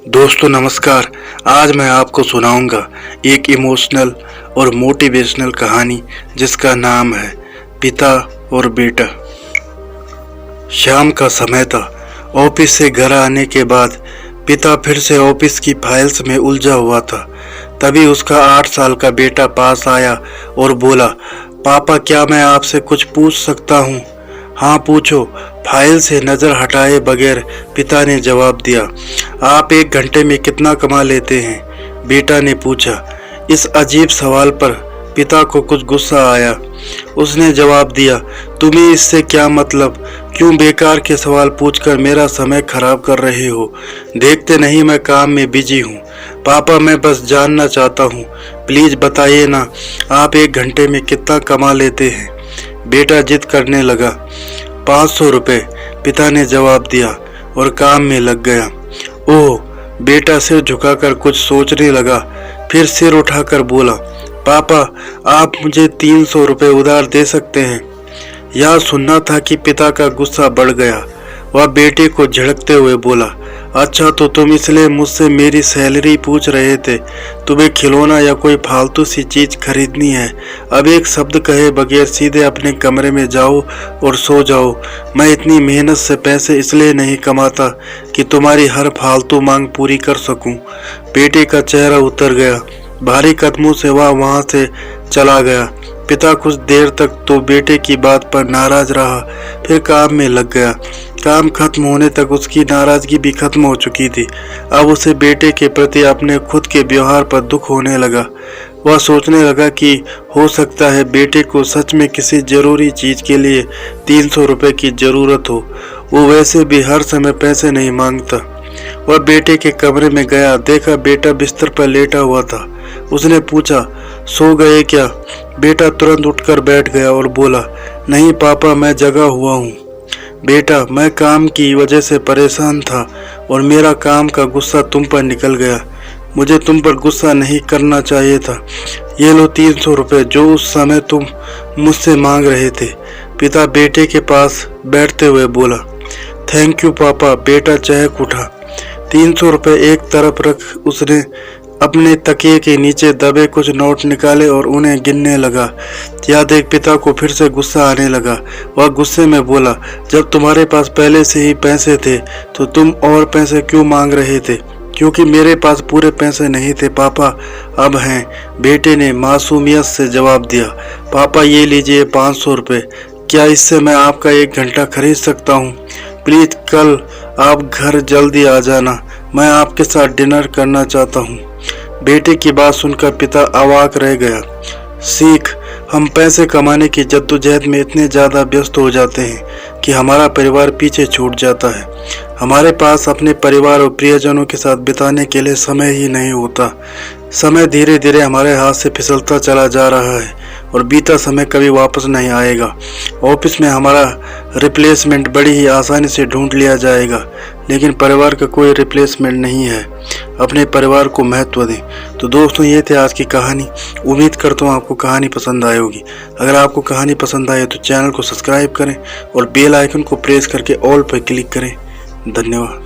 दोस्तों नमस्कार। आज मैं आपको सुनाऊंगा एक इमोशनल और मोटिवेशनल कहानी जिसका नाम है पिता और बेटा। शाम का समय था। ऑफिस से घर आने के बाद पिता फिर से ऑफिस की फाइल्स में उलझा हुआ था। तभी उसका 8 साल का बेटा पास आया और बोला, पापा क्या मैं आपसे कुछ पूछ सकता हूँ? हाँ पूछो, फाइल से नज़र हटाए बगैर पिता ने जवाब दिया। आप 1 घंटे में कितना कमा लेते हैं? बेटा ने पूछा। इस अजीब सवाल पर पिता को कुछ गुस्सा आया। उसने जवाब दिया, तुम्हें इससे क्या मतलब? क्यों बेकार के सवाल पूछकर मेरा समय खराब कर रहे हो? देखते नहीं मैं काम में बिजी हूँ। पापा मैं बस जानना चाहता हूँ, प्लीज़ बताइए ना, आप 1 घंटे में कितना कमा लेते हैं? बेटा जिद करने लगा। 500 रुपये, पिता ने जवाब दिया और काम में लग गया। ओह, बेटा सिर झुकाकर कुछ सोचने लगा, फिर सिर उठाकर बोला, पापा आप मुझे 300 रुपये उधार दे सकते हैं? यह सुनना था कि पिता का गुस्सा बढ़ गया। वह बेटे को झिड़कते हुए बोला, अच्छा तो तुम इसलिए मुझसे मेरी सैलरी पूछ रहे थे? तुम्हें खिलौना या कोई फालतू सी चीज़ खरीदनी है? अब एक शब्द कहे बगैर सीधे अपने कमरे में जाओ और सो जाओ। मैं इतनी मेहनत से पैसे इसलिए नहीं कमाता कि तुम्हारी हर फालतू मांग पूरी कर सकूं। बेटे का चेहरा उतर गया। भारी कदमों से वह वहां से चला गया। पिता कुछ देर तक तो बेटे की बात पर नाराज रहा, फिर काम में लग गया। काम खत्म होने तक उसकी नाराजगी भी खत्म हो चुकी थी। अब उसे बेटे के प्रति अपने खुद के व्यवहार पर दुख होने लगा। वह सोचने लगा कि हो सकता है बेटे को सच में किसी जरूरी चीज के लिए 300 रुपये की जरूरत हो। वो वैसे भी हर समय पैसे नहीं मांगता। वह बेटे के कमरे में गया, देखा बेटा बिस्तर पर लेटा हुआ था। उसने पूछा, सो गए क्या? बेटा तुरंत उठकर बैठ गया और बोला, नहीं पापा मैं जगा हुआ हूँ। बेटा मैं काम की वजह से परेशान था और मेरा काम का गुस्सा तुम पर निकल गया। मुझे तुम पर गुस्सा नहीं करना चाहिए था। ये लो 300 रुपये जो उस समय तुम मुझसे मांग रहे थे। पिता बेटे के पास बैठते हुए बोला, थैंक यू पापा। बेटा चहक उठा। 300 रुपये एक तरफ रख उसने अपने तकिए के नीचे दबे कुछ नोट निकाले और उन्हें गिनने लगा। यह देख पिता को फिर से गुस्सा आने लगा। वह गुस्से में बोला, जब तुम्हारे पास पहले से ही पैसे थे तो तुम और पैसे क्यों मांग रहे थे? क्योंकि मेरे पास पूरे पैसे नहीं थे पापा, अब हैं। बेटे ने मासूमियत से जवाब दिया, पापा ये लीजिए 500 रुपये। क्या इससे मैं आपका 1 घंटा खरीद सकता हूँ? प्लीज़ कल आप घर जल्दी आ जाना, मैं आपके साथ डिनर करना चाहता हूँ। बेटे की बात सुनकर पिता अवाक रह गया। सीख, हम पैसे कमाने की जद्दोजहद में इतने ज़्यादा व्यस्त हो जाते हैं कि हमारा परिवार पीछे छूट जाता है। हमारे पास अपने परिवार और प्रियजनों के साथ बिताने के लिए समय ही नहीं होता। समय धीरे धीरे हमारे हाथ से फिसलता चला जा रहा है और बीता समय कभी वापस नहीं आएगा। ऑफिस में हमारा रिप्लेसमेंट बड़ी ही आसानी से ढूंढ लिया जाएगा, लेकिन परिवार का कोई रिप्लेसमेंट नहीं है। अपने परिवार को महत्व दें। तो दोस्तों ये थे आज की कहानी। उम्मीद करता हूँ आपको कहानी पसंद आई होगी। अगर आपको कहानी पसंद आए तो चैनल को सब्सक्राइब करें और बेल आइकन को प्रेस करके ऑल पर क्लिक करें। धन्यवाद।